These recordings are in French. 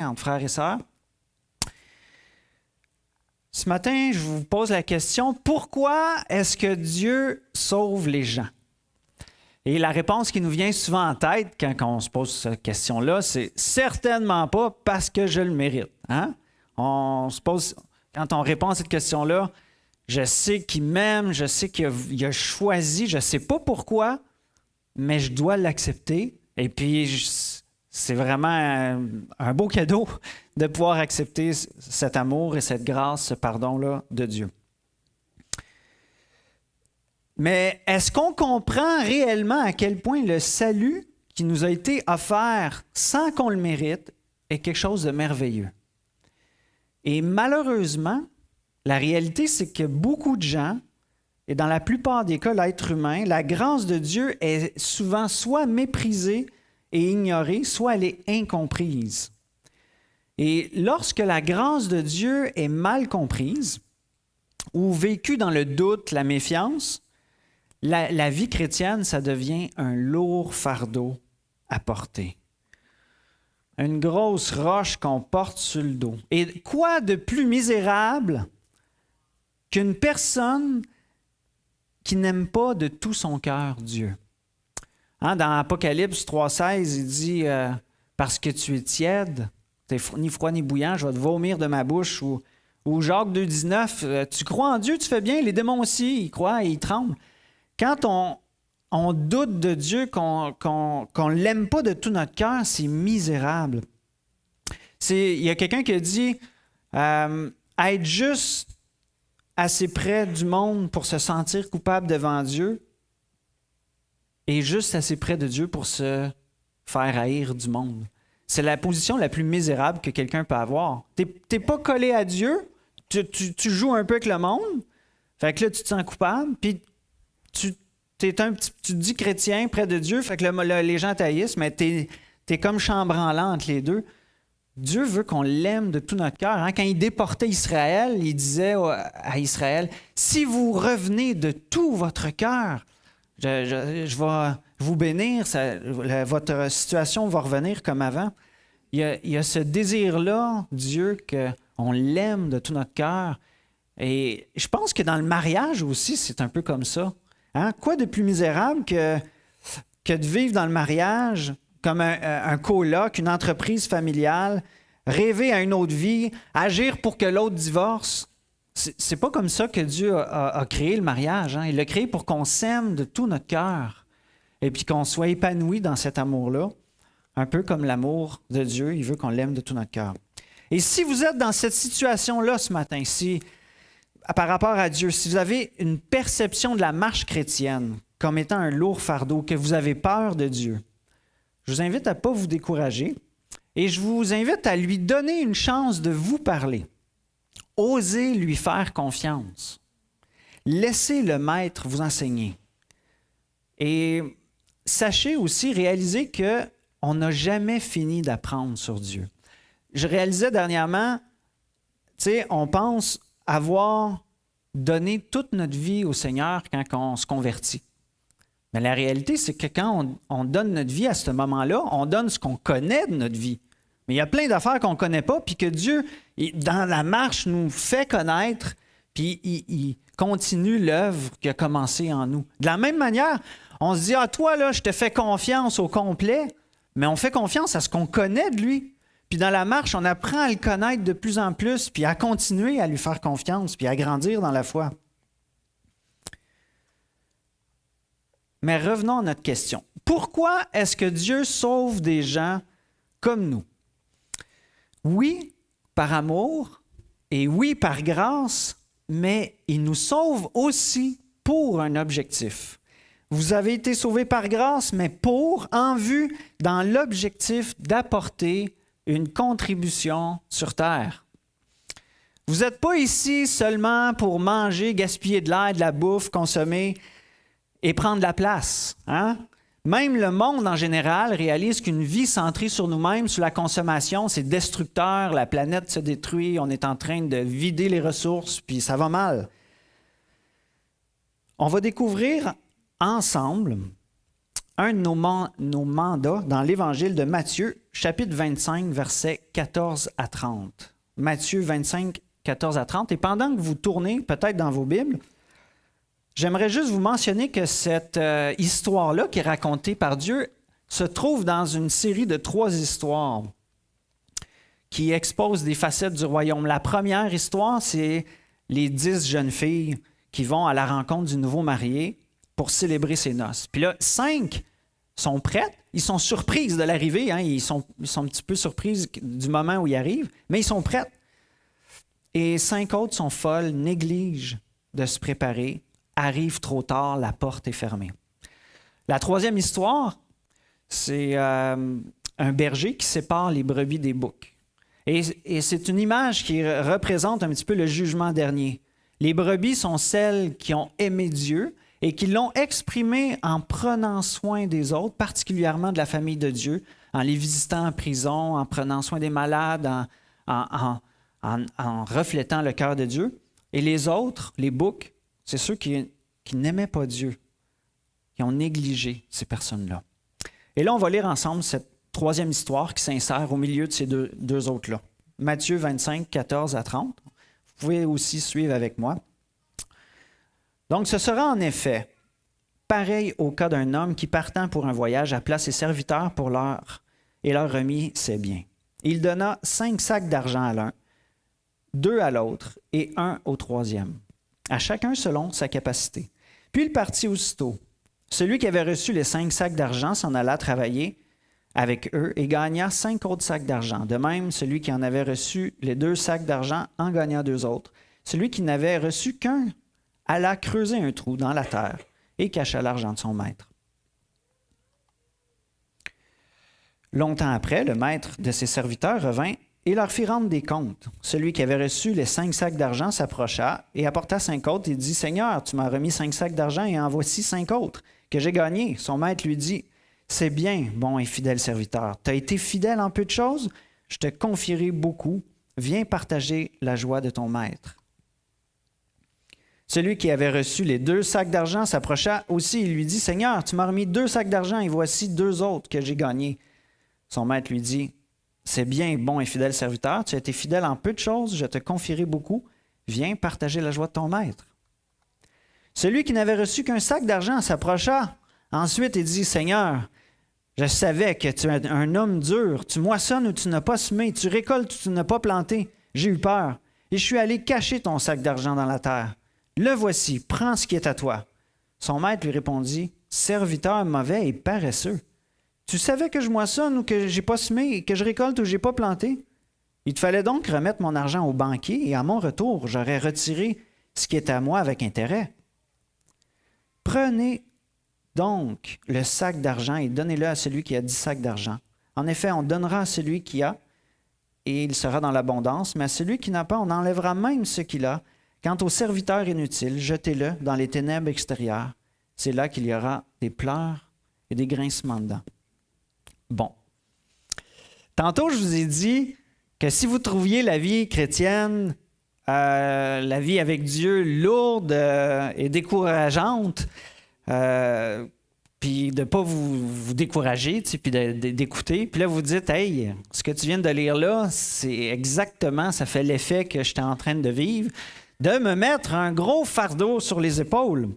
entre frères et sœurs. Ce matin, je vous pose la question, pourquoi est-ce que Dieu sauve les gens? Et la réponse qui nous vient souvent en tête quand on se pose cette question-là, c'est certainement pas parce que je le mérite. Hein? Quand on répond à cette question-là, je sais qu'il m'aime, je sais qu'il a choisi, je ne sais pas pourquoi, mais je dois l'accepter. Et puis, c'est vraiment un beau cadeau de pouvoir accepter cet amour et cette grâce, ce pardon-là de Dieu. Mais est-ce qu'on comprend réellement à quel point le salut qui nous a été offert sans qu'on le mérite est quelque chose de merveilleux? Et malheureusement, la réalité, c'est que beaucoup de gens, et dans la plupart des cas, l'être humain, la grâce de Dieu est souvent soit méprisée et ignorée, soit elle est incomprise. Et lorsque la grâce de Dieu est mal comprise ou vécue dans le doute, la méfiance, la vie chrétienne, ça devient un lourd fardeau à porter. Une grosse roche qu'on porte sur le dos. Et quoi de plus misérable qu'une personne qui n'aime pas de tout son cœur Dieu? Hein, dans Apocalypse 3,16, il dit « Parce que tu es tiède, tu n'es ni froid ni bouillant, je vais te vomir de ma bouche. » Ou Jacques 2,19, « Tu crois en Dieu, tu fais bien, les démons aussi, ils croient et ils tremblent. » Quand on doute de Dieu, qu'on ne l'aime pas de tout notre cœur, c'est misérable. Il y a quelqu'un qui a dit être juste assez près du monde pour se sentir coupable devant Dieu et juste assez près de Dieu pour se faire haïr du monde. C'est la position la plus misérable que quelqu'un peut avoir. Tu n'es pas collé à Dieu, tu joues un peu avec le monde, fait que là, tu te sens coupable, puis tu te dis chrétien près de Dieu, fait que les gens t'haïssent, mais tu es comme chambranlant entre les deux. Dieu veut qu'on l'aime de tout notre cœur. Hein? Quand il déportait Israël, il disait à Israël, « Si vous revenez de tout votre cœur, je vais vous bénir, votre situation va revenir comme avant. » Il y a ce désir-là, Dieu, qu'on l'aime de tout notre cœur. Et je pense que dans le mariage aussi, c'est un peu comme ça. Hein? Quoi de plus misérable que de vivre dans le mariage comme un coloc, une entreprise familiale, rêver à une autre vie, agir pour que l'autre divorce. C'est pas comme ça que Dieu a créé le mariage. Hein? Il l'a créé pour qu'on s'aime de tout notre cœur et puis qu'on soit épanoui dans cet amour-là, un peu comme l'amour de Dieu. Il veut qu'on l'aime de tout notre cœur. Et si vous êtes dans cette situation-là ce matin, par rapport à Dieu, si vous avez une perception de la marche chrétienne comme étant un lourd fardeau, que vous avez peur de Dieu, je vous invite à ne pas vous décourager et je vous invite à lui donner une chance de vous parler. Osez lui faire confiance. Laissez le maître vous enseigner. Et sachez aussi, réalisez qu'on n'a jamais fini d'apprendre sur Dieu. Je réalisais dernièrement, on pense avoir donné toute notre vie au Seigneur quand on se convertit. Mais la réalité, c'est que quand on donne notre vie à ce moment-là, on donne ce qu'on connaît de notre vie. Mais il y a plein d'affaires qu'on ne connaît pas, puis que Dieu, dans la marche, nous fait connaître, puis il continue l'œuvre qui a commencé en nous. De la même manière, on se dit, « Ah, toi, là, je te fais confiance au complet », mais on fait confiance à ce qu'on connaît de lui. Puis dans la marche, on apprend à le connaître de plus en plus, puis à continuer à lui faire confiance, puis à grandir dans la foi. Mais revenons à notre question. Pourquoi est-ce que Dieu sauve des gens comme nous? Oui, par amour, et oui, par grâce, mais il nous sauve aussi pour un objectif. Vous avez été sauvés par grâce, mais en vue, dans l'objectif d'apporter une contribution sur terre. Vous n'êtes pas ici seulement pour manger, gaspiller de l'air, de la bouffe, consommer et prendre de la place. Hein? Même le monde en général réalise qu'une vie centrée sur nous-mêmes, sur la consommation, c'est destructeur, la planète se détruit, on est en train de vider les ressources, puis ça va mal. On va découvrir ensemble un de nos mandats dans l'Évangile de Matthieu, chapitre 25, versets 14 à 30. Matthieu 25, 14 à 30. Et pendant que vous tournez peut-être dans vos Bibles, j'aimerais juste vous mentionner que cette histoire-là qui est racontée par Dieu se trouve dans une série de 3 histoires qui exposent des facettes du royaume. La première histoire, c'est les 10 jeunes filles qui vont à la rencontre du nouveau marié pour célébrer ses noces. Puis là, 5 sont prêtes, ils sont surprises de l'arrivée, hein, ils sont un petit peu surprises du moment où ils arrivent, mais ils sont prêtes. Et 5 autres sont folles, négligent de se préparer, arrivent trop tard, la porte est fermée. La troisième histoire, c'est un berger qui sépare les brebis des boucs. Et c'est une image qui représente un petit peu le jugement dernier. Les brebis sont celles qui ont aimé Dieu et qui l'ont exprimé en prenant soin des autres, particulièrement de la famille de Dieu, en les visitant en prison, en prenant soin des malades, en reflétant le cœur de Dieu. Et les autres, les boucs, c'est ceux qui n'aimaient pas Dieu, qui ont négligé ces personnes-là. Et là, on va lire ensemble cette troisième histoire qui s'insère au milieu de ces deux autres-là. Matthieu 25, 14 à 30. Vous pouvez aussi suivre avec moi. Donc, ce sera en effet pareil au cas d'un homme qui, partant pour un voyage, appela ses serviteurs et leur remit ses biens. Il donna 5 sacs d'argent à l'un, 2 à l'autre et 1 au troisième, à chacun selon sa capacité. Puis il partit aussitôt. Celui qui avait reçu les 5 sacs d'argent s'en alla travailler avec eux et gagna 5 autres sacs d'argent. De même, celui qui en avait reçu les 2 sacs d'argent en gagna 2 autres. Celui qui n'avait reçu qu'un alla creuser un trou dans la terre et cacha l'argent de son maître. Longtemps après, le maître de ses serviteurs revint et leur fit rendre des comptes. Celui qui avait reçu les 5 sacs d'argent s'approcha et apporta 5 autres et dit « Seigneur, tu m'as remis 5 sacs d'argent et en voici 5 autres que j'ai gagnés. » Son maître lui dit « C'est bien, bon et fidèle serviteur. Tu as été fidèle en peu de choses, je te confierai beaucoup. Viens partager la joie de ton maître. » Celui qui avait reçu les 2 sacs d'argent s'approcha aussi et lui dit « Seigneur, tu m'as remis 2 sacs d'argent et voici 2 autres que j'ai gagnés. » Son maître lui dit « C'est bien, bon et fidèle serviteur. Tu as été fidèle en peu de choses, je te confierai beaucoup. Viens partager la joie de ton maître. » Celui qui n'avait reçu qu'un sac d'argent s'approcha ensuite et dit « Seigneur, je savais que tu es un homme dur. Tu moissonnes où tu n'as pas semé, tu récoltes où tu n'as pas planté. J'ai eu peur et je suis allé cacher ton sac d'argent dans la terre. Le voici, prends ce qui est à toi. » Son maître lui répondit « Serviteur mauvais et paresseux. Tu savais que je moissonne ou que j'ai pas semé et que je récolte ou j'ai pas planté? Il te fallait donc remettre mon argent au banquier et à mon retour, j'aurais retiré ce qui est à moi avec intérêt. Prenez donc le sac d'argent et donnez-le à celui qui a 10 sacs d'argent. En effet, on donnera à celui qui a et il sera dans l'abondance, mais à celui qui n'a pas, on enlèvera même ce qu'il a. Quant au serviteur inutile, jetez-le dans les ténèbres extérieures. C'est là qu'il y aura des pleurs et des grincements de dents. Bon. Tantôt, je vous ai dit que si vous trouviez la vie chrétienne, la vie avec Dieu lourde et décourageante, puis de ne pas vous décourager, puis d'écouter. Puis là, vous dites, hey, ce que tu viens de lire là, c'est exactement, ça fait l'effet que j'étais en train de vivre, de me mettre un gros fardeau sur les épaules.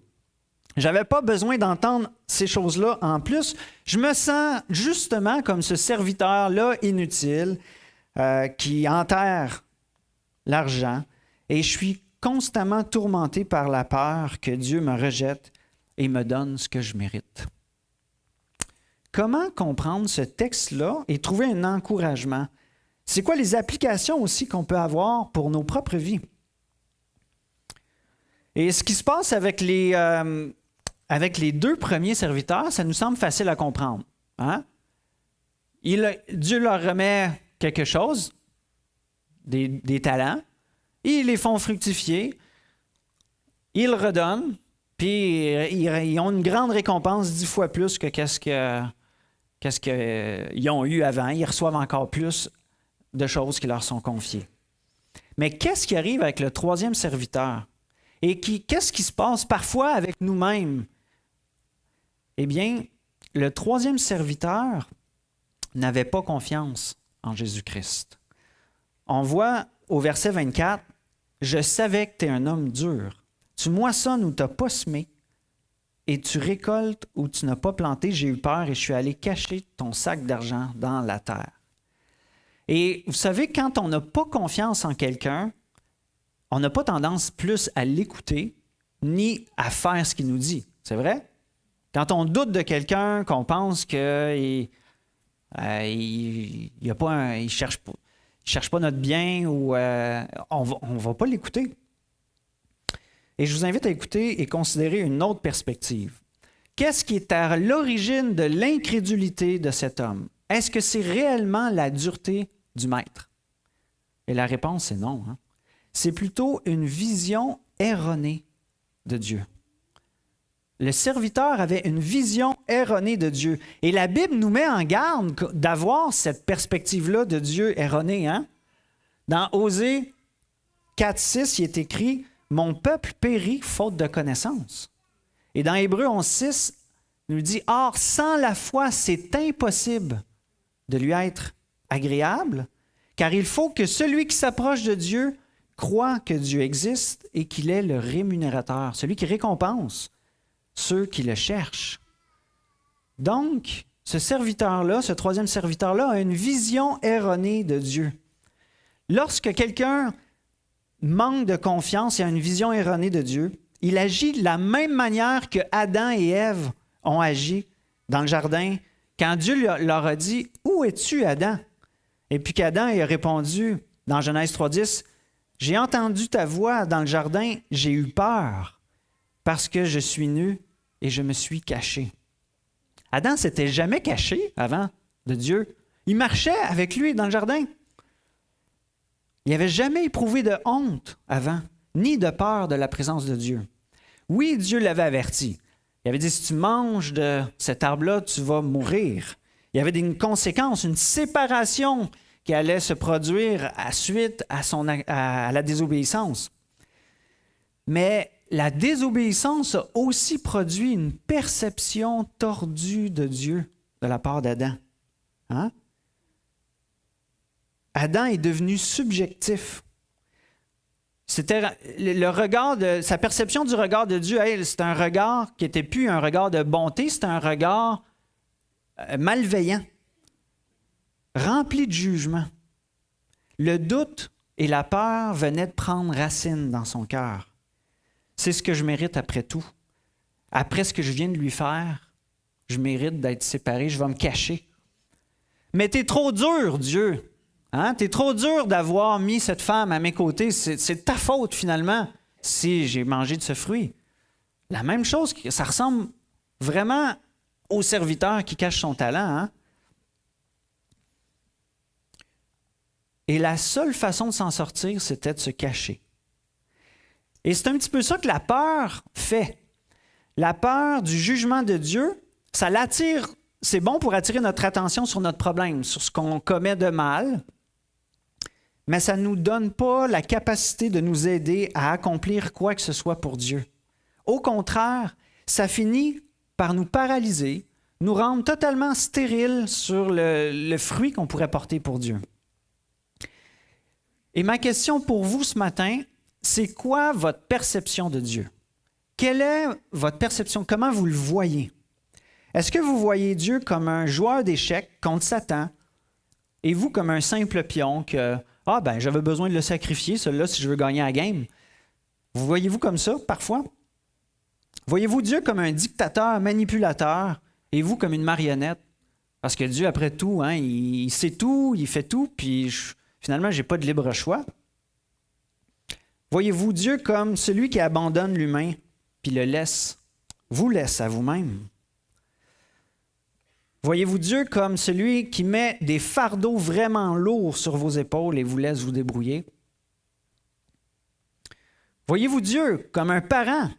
J'avais pas besoin d'entendre ces choses-là en plus. Je me sens justement comme ce serviteur-là inutile qui enterre l'argent et je suis constamment tourmenté par la peur que Dieu me rejette et me donne ce que je mérite. Comment comprendre ce texte-là et trouver un encouragement? C'est quoi les applications aussi qu'on peut avoir pour nos propres vies? Et ce qui se passe avec les 2 premiers serviteurs, ça nous semble facile à comprendre. Hein? Dieu leur remet quelque chose, des talents, ils les font fructifier, ils redonnent, puis ils ont une grande récompense 10 fois plus que qu'est-ce qu'ils ont eu avant. Ils reçoivent encore plus de choses qui leur sont confiées. Mais qu'est-ce qui arrive avec le 3e serviteur? Et qu'est-ce qui se passe parfois avec nous-mêmes? Eh bien, le troisième serviteur n'avait pas confiance en Jésus-Christ. On voit au verset 24, « Je savais que tu es un homme dur. Tu moissonnes où tu n'as pas semé et tu récoltes où tu n'as pas planté. J'ai eu peur et je suis allé cacher ton sac d'argent dans la terre. » Et vous savez, quand on n'a pas confiance en quelqu'un, on n'a pas tendance plus à l'écouter ni à faire ce qu'il nous dit. C'est vrai? Quand on doute de quelqu'un, qu'on pense qu'il ne cherche pas notre bien, ou on ne va pas l'écouter. Et je vous invite à écouter et considérer une autre perspective. Qu'est-ce qui est à l'origine de l'incrédulité de cet homme? Est-ce que c'est réellement la dureté du maître? Et la réponse est non. C'est plutôt une vision erronée de Dieu. Le serviteur avait une vision erronée de Dieu. Et la Bible nous met en garde d'avoir cette perspective-là de Dieu erronée. Dans Osée 4,6, il est écrit « Mon peuple périt faute de connaissance ». Et dans Hébreux 11,6, il nous dit « Or, sans la foi, c'est impossible de lui être agréable, car il faut que celui qui s'approche de Dieu croit que Dieu existe et qu'il est le rémunérateur, celui qui récompense ceux qui le cherchent. » Donc, ce serviteur-là, ce troisième serviteur-là, a une vision erronée de Dieu. Lorsque quelqu'un manque de confiance et a une vision erronée de Dieu, il agit de la même manière que Adam et Ève ont agi dans le jardin quand Dieu leur a dit « Où es-tu, Adam? » Et puis qu'Adam a répondu dans Genèse 3,10 « J'ai entendu ta voix dans le jardin, j'ai eu peur parce que je suis nu et je me suis caché. » Adam ne s'était jamais caché avant de Dieu. Il marchait avec lui dans le jardin. Il n'avait jamais éprouvé de honte avant, ni de peur de la présence de Dieu. Oui, Dieu l'avait averti. Il avait dit, si tu manges de cet arbre-là, tu vas mourir. Il y avait une conséquence, une séparation qui allait se produire suite à la désobéissance. Mais la désobéissance a aussi produit une perception tordue de Dieu de la part d'Adam. Adam est devenu subjectif. C'était le regard sa perception du regard de Dieu, c'est un regard qui n'était plus un regard de bonté, c'était un regard malveillant, rempli de jugement. Le doute et la peur venaient de prendre racine dans son cœur. C'est ce que je mérite après tout. Après ce que je viens de lui faire, je mérite d'être séparé, je vais me cacher. Mais t'es trop dur, Dieu. T'es trop dur d'avoir mis cette femme à mes côtés. C'est ta faute, finalement, si j'ai mangé de ce fruit. La même chose, ça ressemble vraiment au serviteur qui cache son talent. Et la seule façon de s'en sortir, c'était de se cacher. Et c'est un petit peu ça que la peur fait. La peur du jugement de Dieu, ça l'attire, c'est bon pour attirer notre attention sur notre problème, sur ce qu'on commet de mal, mais ça ne nous donne pas la capacité de nous aider à accomplir quoi que ce soit pour Dieu. Au contraire, ça finit par nous paralyser, nous rendre totalement stériles sur le fruit qu'on pourrait porter pour Dieu. Et ma question pour vous ce matin, c'est quoi votre perception de Dieu? Quelle est votre perception? Comment vous le voyez? Est-ce que vous voyez Dieu comme un joueur d'échecs contre Satan et vous comme un simple pion que j'avais besoin de le sacrifier, celui-là, si je veux gagner la game? Vous voyez-vous comme ça, parfois? Voyez-vous Dieu comme un dictateur, manipulateur, et vous comme une marionnette? Parce que Dieu, après tout, il sait tout, il fait tout, puis finalement, je n'ai pas de libre choix. Voyez-vous Dieu comme celui qui abandonne l'humain, puis vous laisse à vous-même? Voyez-vous Dieu comme celui qui met des fardeaux vraiment lourds sur vos épaules et vous laisse vous débrouiller? Voyez-vous Dieu comme un parent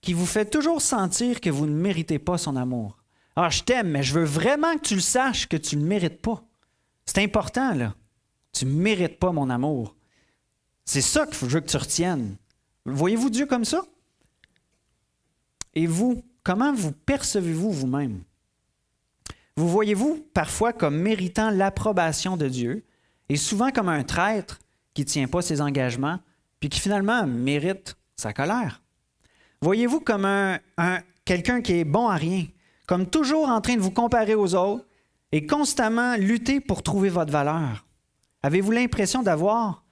qui vous fait toujours sentir que vous ne méritez pas son amour? Alors, je t'aime, mais je veux vraiment que tu le saches que tu ne le mérites pas. C'est important, là. Tu ne mérites pas mon amour. C'est ça que je veux que tu retiennes. Voyez-vous Dieu comme ça? Et vous, comment vous percevez-vous vous-même? Vous voyez-vous parfois comme méritant l'approbation de Dieu et souvent comme un traître qui ne tient pas ses engagements puis qui finalement mérite sa colère? Voyez-vous comme quelqu'un qui est bon à rien, comme toujours en train de vous comparer aux autres et constamment lutter pour trouver votre valeur? Avez-vous l'impression d'avoir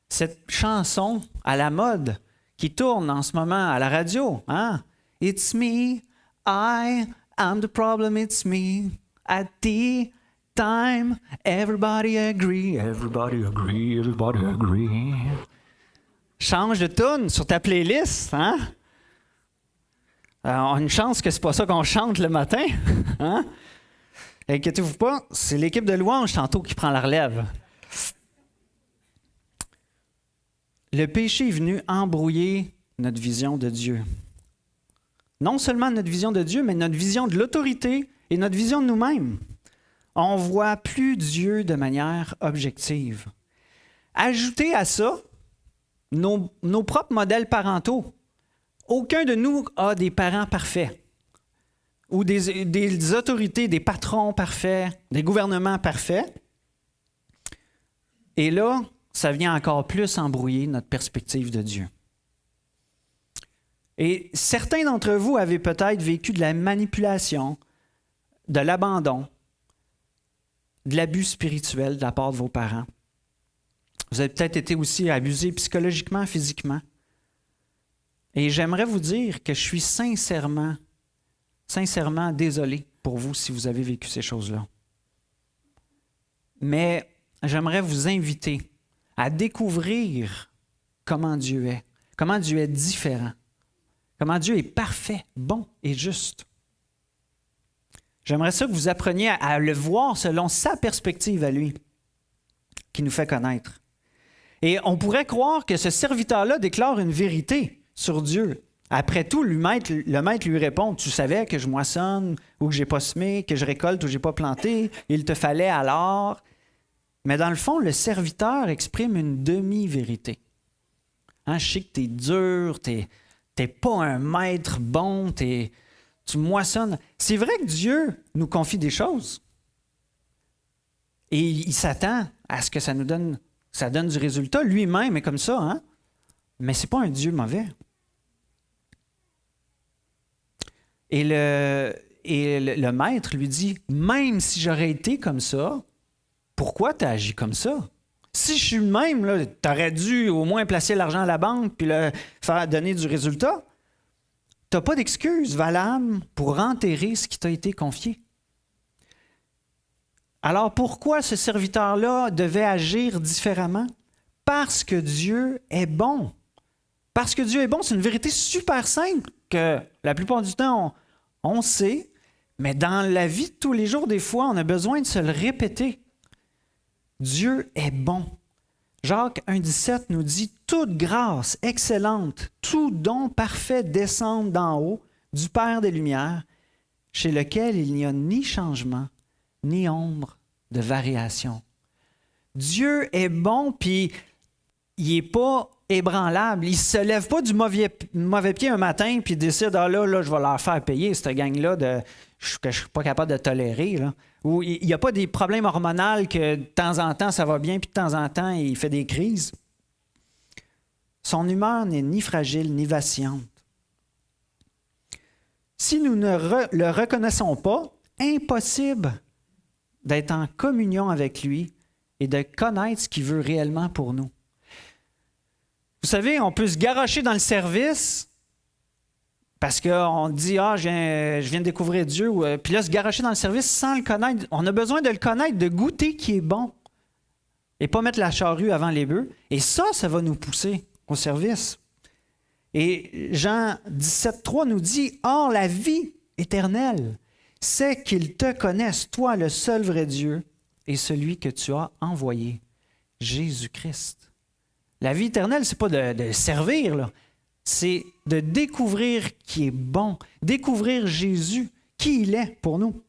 cette chanson à la mode qui tourne en ce moment à la radio? Hein? It's me, I am the problem, it's me. At the time, everybody agree, everybody agree, everybody agree. Change de tune sur ta playlist, hein? On a une chance que c'est pas ça qu'on chante le matin, hein? Inquiétez-vous pas, c'est l'équipe de louange tantôt qui prend la relève. Le péché est venu embrouiller notre vision de Dieu. Non seulement notre vision de Dieu, mais notre vision de l'autorité et notre vision de nous-mêmes. On ne voit plus Dieu de manière objective. Ajoutez à ça nos propres modèles parentaux. Aucun de nous a des parents parfaits ou des autorités, des patrons parfaits, des gouvernements parfaits. Et là, ça vient encore plus embrouiller notre perspective de Dieu. Et certains d'entre vous avaient peut-être vécu de la manipulation, de l'abandon, de l'abus spirituel de la part de vos parents. Vous avez peut-être été aussi abusé psychologiquement, physiquement. Et j'aimerais vous dire que je suis sincèrement désolé pour vous si vous avez vécu ces choses-là. Mais j'aimerais vous inviter à découvrir comment Dieu est différent, comment Dieu est parfait, bon et juste. J'aimerais ça que vous appreniez à le voir selon sa perspective à lui, qui nous fait connaître. Et on pourrait croire que ce serviteur-là déclare une vérité sur Dieu. Après tout, le maître lui répond, « Tu savais que je moissonne ou que je n'ai pas semé, que je récolte ou que je n'ai pas planté, il te fallait alors... » Mais dans le fond, le serviteur exprime une demi-vérité. Hein, je sais que tu es dur, tu n'es pas un maître bon, tu moissonnes. C'est vrai que Dieu nous confie des choses. Et il s'attend à ce que ça donne du résultat. Lui-même est comme ça, hein? Mais ce n'est pas un Dieu mauvais. Et le maître lui dit, même si j'aurais été comme ça, pourquoi tu as agi comme ça? Si je suis le même, tu aurais dû au moins placer l'argent à la banque puis le faire donner du résultat. Tu n'as pas d'excuse valable pour enterrer ce qui t'a été confié. Alors pourquoi ce serviteur-là devait agir différemment? Parce que Dieu est bon. Parce que Dieu est bon, c'est une vérité super simple que la plupart du temps, on sait, mais dans la vie de tous les jours, des fois, on a besoin de se le répéter. Dieu est bon. Jacques 1,17 nous dit « Toute grâce excellente, tout don parfait descend d'en haut, du Père des Lumières, chez lequel il n'y a ni changement, ni ombre de variation. » Dieu est bon, puis il n'est pas ébranlable. Il ne se lève pas du mauvais pied un matin, puis décide « Ah là, je vais leur faire payer cette gang-là que je ne suis pas capable de tolérer. » Ou il n'y a pas des problèmes hormonaux que de temps en temps, ça va bien, puis de temps en temps, il fait des crises. Son humeur n'est ni fragile, ni vacillante. Si nous ne le reconnaissons pas, impossible d'être en communion avec lui et de connaître ce qu'il veut réellement pour nous. Vous savez, on peut se garrocher dans le service parce qu'on dit « Ah, je viens de découvrir Dieu. » Puis là, se garrocher dans le service sans le connaître. On a besoin de le connaître, de goûter qui est bon et pas mettre la charrue avant les bœufs. Et ça va nous pousser au service. Et Jean 17,3 nous dit « Or, la vie éternelle, c'est qu'ils te connaissent, toi, le seul vrai Dieu, et celui que tu as envoyé, Jésus-Christ. » La vie éternelle, ce n'est pas de servir, là. C'est de découvrir qui est bon, découvrir Jésus, qui il est pour nous.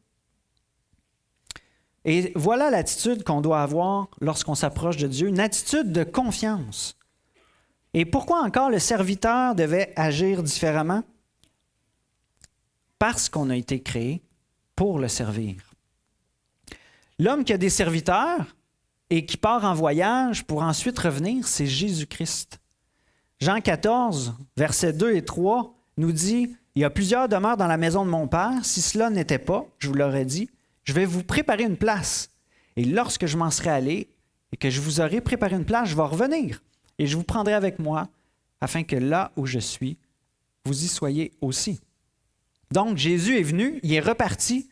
Et voilà l'attitude qu'on doit avoir lorsqu'on s'approche de Dieu, une attitude de confiance. Et pourquoi encore le serviteur devait agir différemment? Parce qu'on a été créé pour le servir. L'homme qui a des serviteurs et qui part en voyage pour ensuite revenir, c'est Jésus-Christ. Jean 14, versets 2 et 3 nous dit « Il y a plusieurs demeures dans la maison de mon Père. Si cela n'était pas, je vous l'aurais dit, je vais vous préparer une place. Et lorsque je m'en serai allé et que je vous aurai préparé une place, je vais revenir et je vous prendrai avec moi afin que là où je suis, vous y soyez aussi. » Donc, Jésus est venu, il est reparti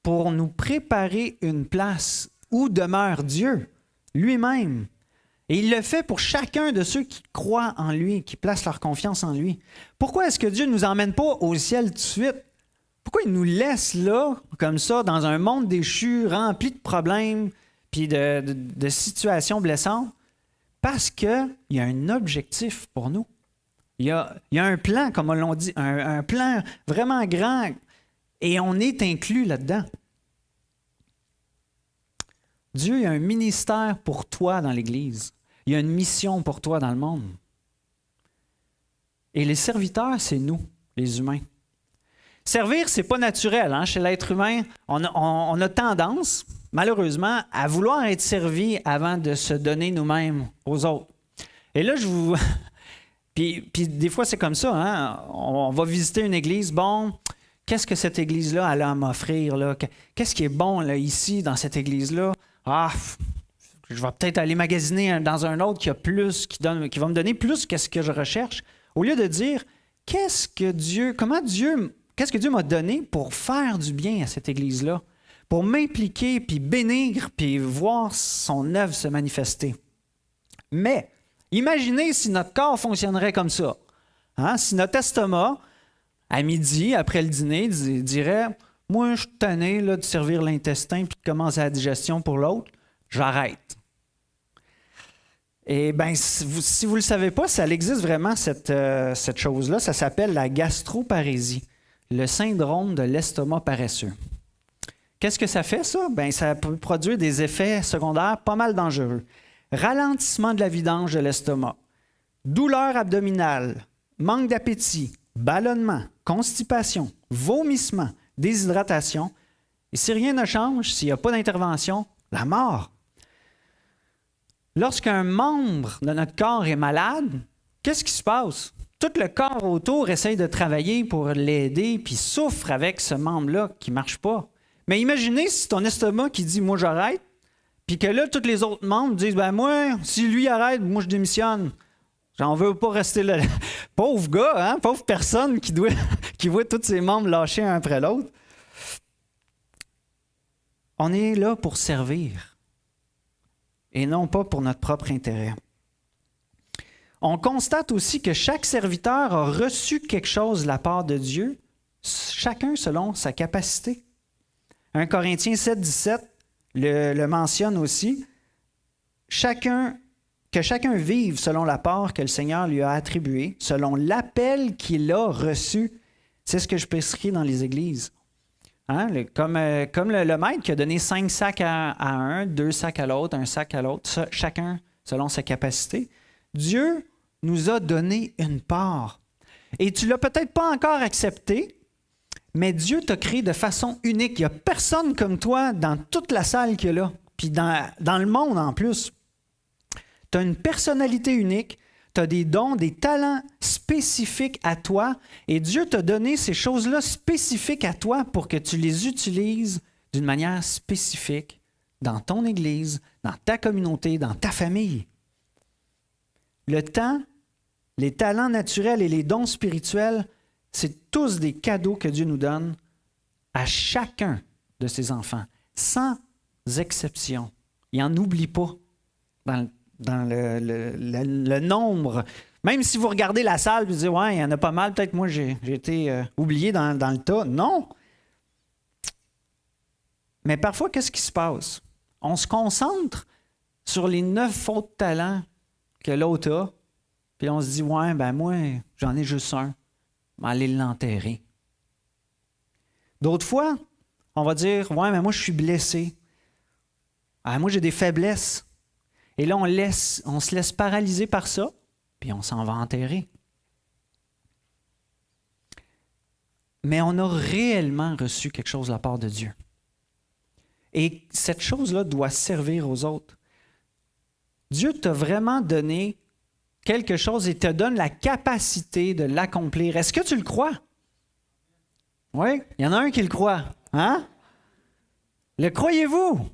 pour nous préparer une place où demeure Dieu lui-même. Et il le fait pour chacun de ceux qui croient en lui, qui placent leur confiance en lui. Pourquoi est-ce que Dieu ne nous emmène pas au ciel tout de suite? Pourquoi il nous laisse là, comme ça, dans un monde déchu, rempli de problèmes puis de situations blessantes? Parce qu'il y a un objectif pour nous. Il y a un plan, comme on l'a dit, un plan vraiment grand, et on est inclus là-dedans. Dieu a un ministère pour toi dans l'Église. Il y a une mission pour toi dans le monde. Et les serviteurs, c'est nous, les humains. Servir, c'est pas naturel. Hein? Chez l'être humain, on a tendance, malheureusement, à vouloir être servi avant de se donner nous-mêmes aux autres. Et là, Puis des fois, c'est comme ça. Hein? On va visiter une église. Bon, qu'est-ce que cette église-là a à m'offrir? Là? Qu'est-ce qui est bon là, ici, dans cette église-là? Ah, je vais peut-être aller magasiner dans un autre qui a plus, qui va me donner plus que ce que je recherche. Au lieu de dire, qu'est-ce que Dieu m'a donné pour faire du bien à cette église-là? Pour m'impliquer, puis bénir, puis voir son œuvre se manifester. Mais, imaginez si notre corps fonctionnerait comme ça. Hein? Si notre estomac, à midi, après le dîner, dirait « Moi, je suis tanné là, de servir l'intestin puis de commencer la digestion pour l'autre, j'arrête. » Et bien, si vous ne le savez pas, ça existe vraiment, cette chose-là. Ça s'appelle la gastroparésie, le syndrome de l'estomac paresseux. Qu'est-ce que ça fait, ça? Bien, ça peut produire des effets secondaires pas mal dangereux. Ralentissement de la vidange de l'estomac, douleur abdominale, manque d'appétit, ballonnement, constipation, vomissement, déshydratation. Et si rien ne change, s'il n'y a pas d'intervention, la mort. Lorsqu'un membre de notre corps est malade, qu'est-ce qui se passe? Tout le corps autour essaye de travailler pour l'aider, puis souffre avec ce membre-là qui ne marche pas. Mais imaginez si ton estomac qui dit « moi j'arrête », puis que là, tous les autres membres disent « ben moi, si lui arrête, moi je démissionne ». J'en veux pas rester là. Pauvre gars, hein? Pauvre personne qui voit tous ses membres lâcher un après l'autre. On est là pour servir et non pas pour notre propre intérêt. On constate aussi que chaque serviteur a reçu quelque chose de la part de Dieu, chacun selon sa capacité. 1 Corinthiens 7, 17 le mentionne aussi. Que chacun vive selon la part que le Seigneur lui a attribuée, selon l'appel qu'il a reçu. C'est ce que je prescris dans les églises. Hein? Comme le maître qui a donné 5 sacs à un, 2 sacs à l'autre, 1 sac à l'autre, chacun selon sa capacité. Dieu nous a donné une part. Et tu ne l'as peut-être pas encore accepté, mais Dieu t'a créé de façon unique. Il n'y a personne comme toi dans toute la salle qu'il y a là, puis dans le monde en plus. Tu as une personnalité unique, tu as des dons, des talents spécifiques à toi, et Dieu t'a donné ces choses-là spécifiques à toi pour que tu les utilises d'une manière spécifique dans ton Église, dans ta communauté, dans ta famille. Le temps, les talents naturels et les dons spirituels, c'est tous des cadeaux que Dieu nous donne à chacun de ses enfants, sans exception. Il n'en oublie pas dans le nombre. Même si vous regardez la salle et vous dites « ouais, il y en a pas mal, peut-être moi j'ai été oublié dans le tas ». Non! Mais parfois, qu'est-ce qui se passe? On se concentre sur les 9 autres talents que l'autre a, puis on se dit « ouais, ben moi, j'en ai juste un. Je vais aller l'enterrer. » D'autres fois, on va dire « ouais, mais moi, je suis blessé. Ah, moi, j'ai des faiblesses. » Et là, on se laisse paralyser par ça, puis on s'en va enterrer. Mais on a réellement reçu quelque chose de la part de Dieu. Et cette chose-là doit servir aux autres. Dieu t'a vraiment donné quelque chose et te donne la capacité de l'accomplir. Est-ce que tu le crois? Oui, il y en a un qui le croit. Hein? Le croyez-vous?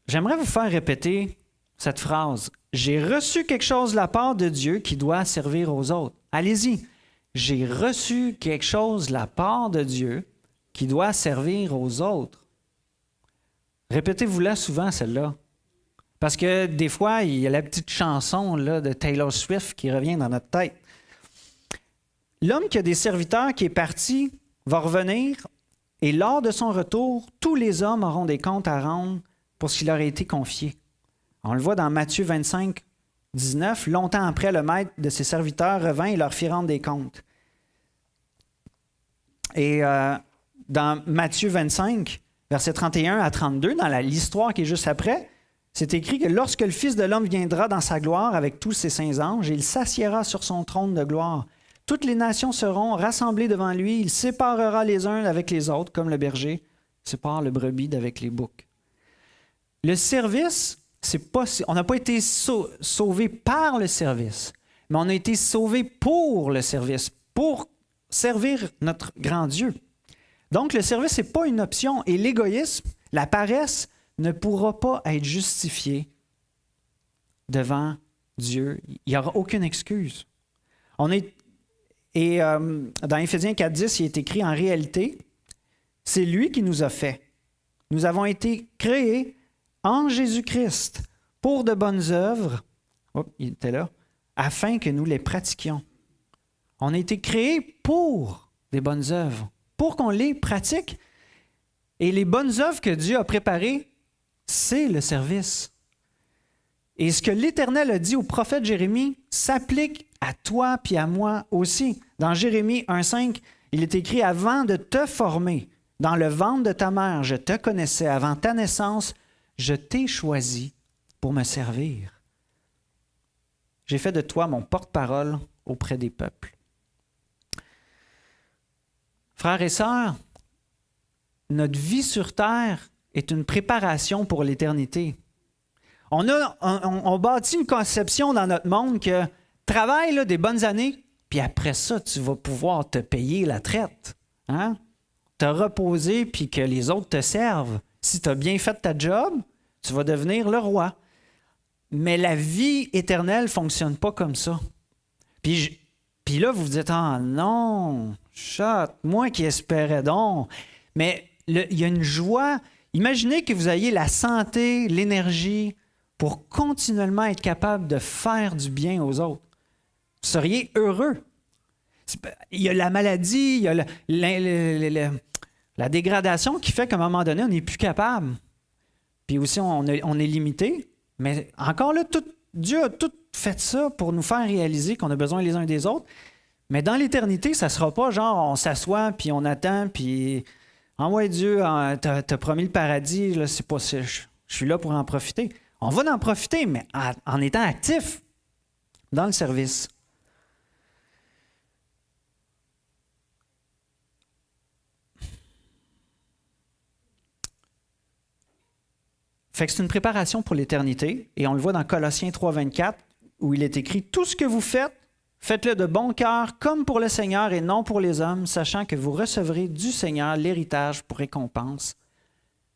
J'aimerais vous faire répéter cette phrase. J'ai reçu quelque chose de la part de Dieu qui doit servir aux autres. Allez-y. J'ai reçu quelque chose de la part de Dieu qui doit servir aux autres. Répétez-vous-la souvent, celle-là. Parce que des fois, il y a la petite chanson là, de Taylor Swift qui revient dans notre tête. L'homme qui a des serviteurs qui est parti va revenir et lors de son retour, tous les hommes auront des comptes à rendre pour ce qui leur a été confié. On le voit dans Matthieu 25, 19. Longtemps après, le maître de ses serviteurs revint et leur fit rendre des comptes. Et dans Matthieu 25, versets 31 à 32, dans l'histoire qui est juste après, c'est écrit que lorsque le Fils de l'homme viendra dans sa gloire avec tous ses saints anges, il s'assiera sur son trône de gloire. Toutes les nations seront rassemblées devant lui. Il séparera les uns avec les autres, comme le berger sépare le brebis d'avec les boucs. Le service, on n'a pas été sauvé par le service, mais on a été sauvé pour le service, pour servir notre grand Dieu. Donc, le service n'est pas une option et l'égoïsme, la paresse, ne pourra pas être justifié devant Dieu. Il n'y aura aucune excuse. Dans Éphésiens 4.10, il est écrit en réalité, c'est lui qui nous a fait. Nous avons été créés en Jésus-Christ pour de bonnes œuvres, il était là, afin que nous les pratiquions. On a été créés pour des bonnes œuvres, pour qu'on les pratique. Et les bonnes œuvres que Dieu a préparées, c'est le service. Et ce que l'Éternel a dit au prophète Jérémie s'applique à toi puis à moi aussi. Dans Jérémie 1,5, il est écrit « Avant de te former dans le ventre de ta mère, je te connaissais. Avant ta naissance, je t'ai choisi pour me servir. J'ai fait de toi mon porte-parole auprès des peuples. » Frères et sœurs, notre vie sur terre est une préparation pour l'éternité. On bâtit une conception dans notre monde que travaille là, des bonnes années, puis après ça, tu vas pouvoir te payer la traite. Hein? Te reposer, puis que les autres te servent. Si tu as bien fait ta job, tu vas devenir le roi. Mais la vie éternelle ne fonctionne pas comme ça. Puis là, vous vous dites « Ah non, moi qui espérais donc. » Mais il y a une joie. Imaginez que vous ayez la santé, l'énergie pour continuellement être capable de faire du bien aux autres. Vous seriez heureux. Il y a la maladie, il y a la dégradation qui fait qu'à un moment donné, on n'est plus capable. Puis aussi, on est limité. Mais encore là, Dieu a tout fait ça pour nous faire réaliser qu'on a besoin les uns des autres. Mais dans l'éternité, ça ne sera pas genre on s'assoit, puis on attend, puis « Ah ouais, Dieu, t'as promis le paradis, là, c'est pas ça, je suis là pour en profiter. » On va en profiter, mais en étant actif dans le service. Fait que c'est une préparation pour l'éternité, et on le voit dans Colossiens 3.24, où il est écrit « Tout ce que vous faites, faites-le de bon cœur, comme pour le Seigneur et non pour les hommes, sachant que vous recevrez du Seigneur l'héritage pour récompense.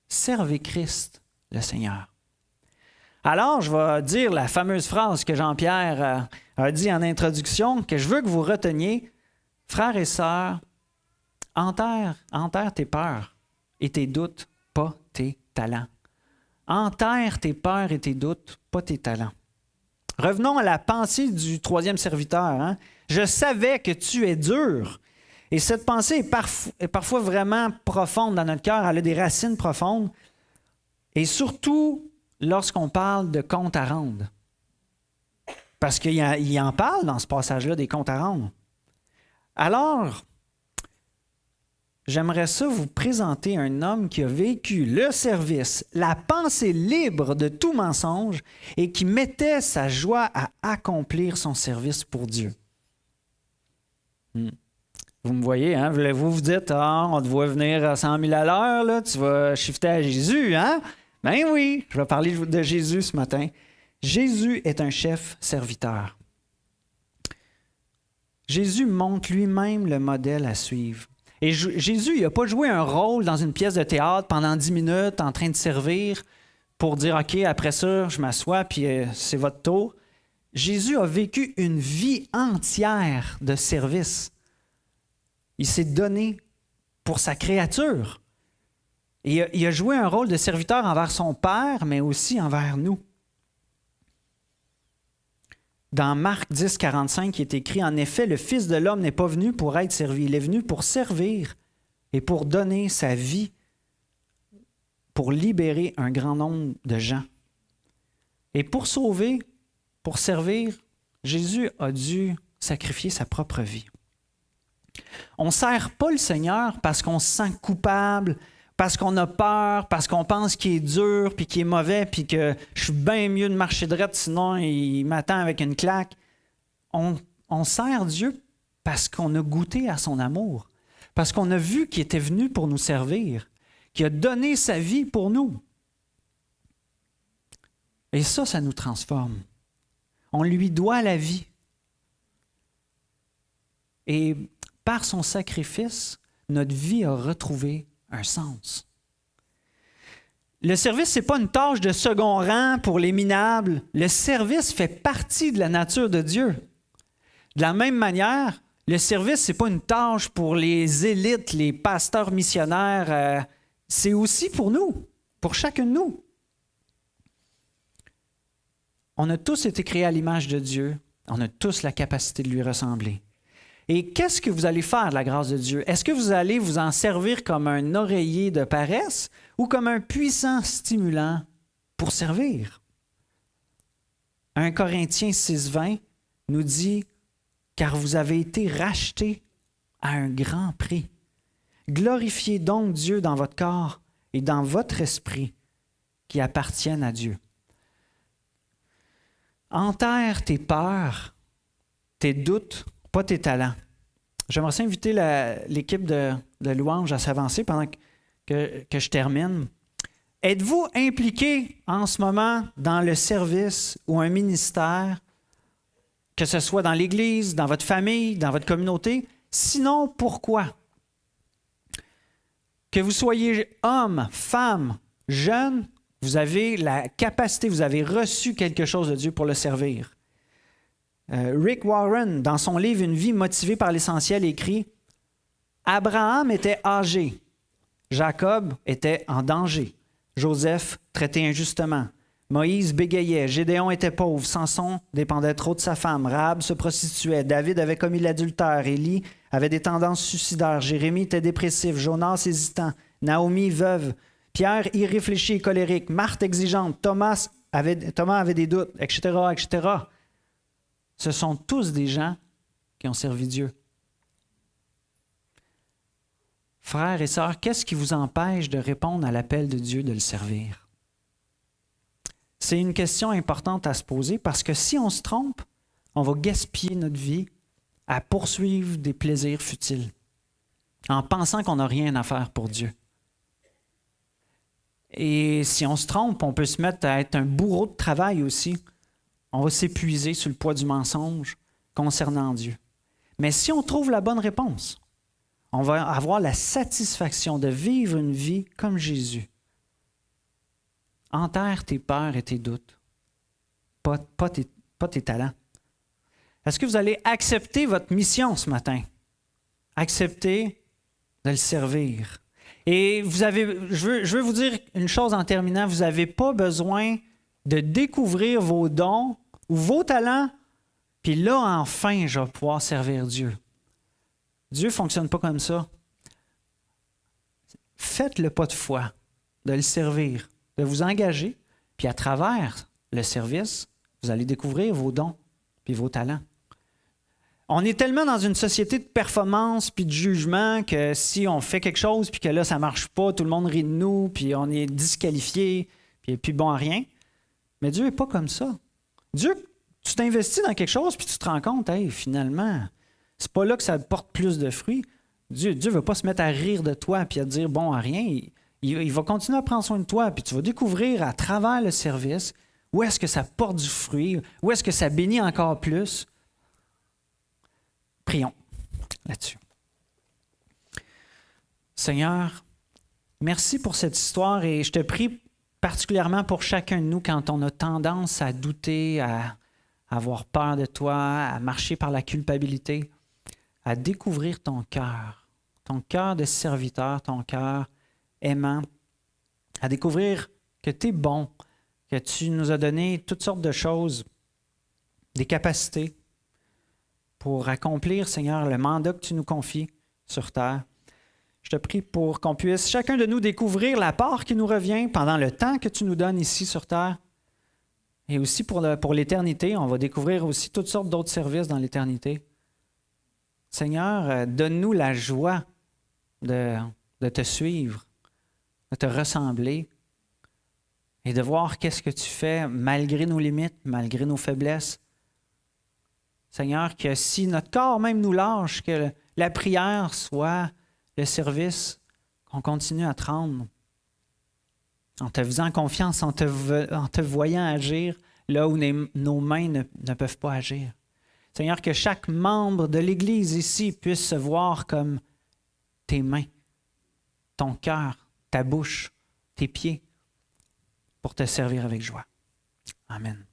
Servez Christ, le Seigneur. » Alors, je vais dire la fameuse phrase que Jean-Pierre a dit en introduction, que je veux que vous reteniez. Frères et sœurs, enterre tes peurs et tes doutes, pas tes talents. Enterre tes peurs et tes doutes, pas tes talents. Revenons à la pensée du troisième serviteur. Hein? Je savais que tu es dur. Et cette pensée est parfois vraiment profonde dans notre cœur. Elle a des racines profondes. Et surtout, lorsqu'on parle de comptes à rendre. Parce qu'il en parle dans ce passage-là des comptes à rendre. Alors, j'aimerais ça vous présenter un homme qui a vécu le service, la pensée libre de tout mensonge et qui mettait sa joie à accomplir son service pour Dieu. Vous me voyez, hein? Vous vous dites, on te voit venir à 100 000 à l'heure, là, tu vas shifter à Jésus, hein? Ben oui, je vais parler de Jésus ce matin. Jésus est un chef serviteur. Jésus montre lui-même le modèle à suivre. Et Jésus, il n'a pas joué un rôle dans une pièce de théâtre pendant 10 minutes en train de servir pour dire, OK, après ça, je m'assois, puis c'est votre tour. Jésus a vécu une vie entière de service. Il s'est donné pour sa créature. Et il a joué un rôle de serviteur envers son Père, mais aussi envers nous. Dans Marc 10, 45, il est écrit, « En effet, le Fils de l'homme n'est pas venu pour être servi, il est venu pour servir et pour donner sa vie, pour libérer un grand nombre de gens. » Et pour sauver, pour servir, Jésus a dû sacrifier sa propre vie. On ne sert pas le Seigneur parce qu'on se sent coupable, parce qu'on a peur, parce qu'on pense qu'il est dur, puis qu'il est mauvais, puis que je suis bien mieux de marcher droit, sinon il m'attend avec une claque. On sert Dieu parce qu'on a goûté à son amour, parce qu'on a vu qu'il était venu pour nous servir, qu'il a donné sa vie pour nous. Et ça nous transforme. On lui doit la vie. Et par son sacrifice, notre vie a retrouvé un sens. Le service, ce n'est pas une tâche de second rang pour les minables. Le service fait partie de la nature de Dieu. De la même manière, le service, ce n'est pas une tâche pour les élites, les pasteurs missionnaires. C'est aussi pour nous, pour chacun de nous. On a tous été créés à l'image de Dieu. On a tous la capacité de lui ressembler. Et qu'est-ce que vous allez faire de la grâce de Dieu? Est-ce que vous allez vous en servir comme un oreiller de paresse ou comme un puissant stimulant pour servir? 1 Corinthiens 6,20 nous dit « Car vous avez été rachetés à un grand prix. Glorifiez donc Dieu dans votre corps et dans votre esprit qui appartiennent à Dieu. » Enterre tes peurs, tes doutes, pas tes talents. J'aimerais inviter l'équipe de louange à s'avancer pendant que je termine. Êtes-vous impliqué en ce moment dans le service ou un ministère, que ce soit dans l'Église, dans votre famille, dans votre communauté? Sinon, pourquoi? Que vous soyez homme, femme, jeune, vous avez la capacité, vous avez reçu quelque chose de Dieu pour le servir. Rick Warren, dans son livre « Une vie motivée par l'essentiel », écrit « Abraham était âgé, Jacob était en danger, Joseph traité injustement, Moïse bégayait, Gédéon était pauvre, Samson dépendait trop de sa femme, Rahab se prostituait, David avait commis l'adultère, Élie avait des tendances suicidaires, Jérémie était dépressif, Jonas hésitant, Naomi veuve, Pierre irréfléchi et colérique, Marthe exigeante, Thomas avait des doutes, etc., etc. Ce sont tous des gens qui ont servi Dieu. Frères et sœurs, qu'est-ce qui vous empêche de répondre à l'appel de Dieu de le servir? C'est une question importante à se poser parce que si on se trompe, on va gaspiller notre vie à poursuivre des plaisirs futiles en pensant qu'on n'a rien à faire pour Dieu. Et si on se trompe, on peut se mettre à être un bourreau de travail aussi. On va s'épuiser sur le poids du mensonge concernant Dieu. Mais si on trouve la bonne réponse, on va avoir la satisfaction de vivre une vie comme Jésus. Enterre tes peurs et tes doutes, pas tes talents. Est-ce que vous allez accepter votre mission ce matin? Accepter de le servir. Et je veux vous dire une chose en terminant, vous n'avez pas besoin de découvrir vos dons ou vos talents, puis là, enfin, je vais pouvoir servir Dieu. Dieu ne fonctionne pas comme ça. Faites le pas de foi, de le servir, de vous engager, puis à travers le service, vous allez découvrir vos dons puis vos talents. On est tellement dans une société de performance puis de jugement que si on fait quelque chose puis que là, ça ne marche pas, tout le monde rit de nous, puis on est disqualifié, puis il n'est plus bon à rien. Mais Dieu n'est pas comme ça. Dieu, tu t'investis dans quelque chose puis tu te rends compte, hey, finalement, C'est pas là que ça porte plus de fruits. Dieu ne veut pas se mettre à rire de toi et à te dire bon à rien. Il va continuer à prendre soin de toi, puis tu vas découvrir à travers le service où est-ce que ça porte du fruit, où est-ce que ça bénit encore plus. Prions là-dessus. Seigneur, merci pour cette histoire et je te prie particulièrement pour chacun de nous quand on a tendance à douter, à avoir peur de toi, à marcher par la culpabilité, à découvrir ton cœur de serviteur, ton cœur aimant, à découvrir que tu es bon, que tu nous as donné toutes sortes de choses, des capacités pour accomplir, Seigneur, le mandat que tu nous confies sur terre. Je te prie pour qu'on puisse chacun de nous découvrir la part qui nous revient pendant le temps que tu nous donnes ici sur terre. Et aussi pour l'éternité, on va découvrir aussi toutes sortes d'autres services dans l'éternité. Seigneur, donne-nous la joie de te suivre, de te ressembler et de voir qu'est-ce que tu fais malgré nos limites, malgré nos faiblesses. Seigneur, que si notre corps même nous lâche, que la prière soit le service qu'on continue à te rendre en te faisant confiance, en te voyant agir là où nos mains ne peuvent pas agir. Seigneur, que chaque membre de l'Église ici puisse se voir comme tes mains, ton cœur, ta bouche, tes pieds, pour te servir avec joie. Amen.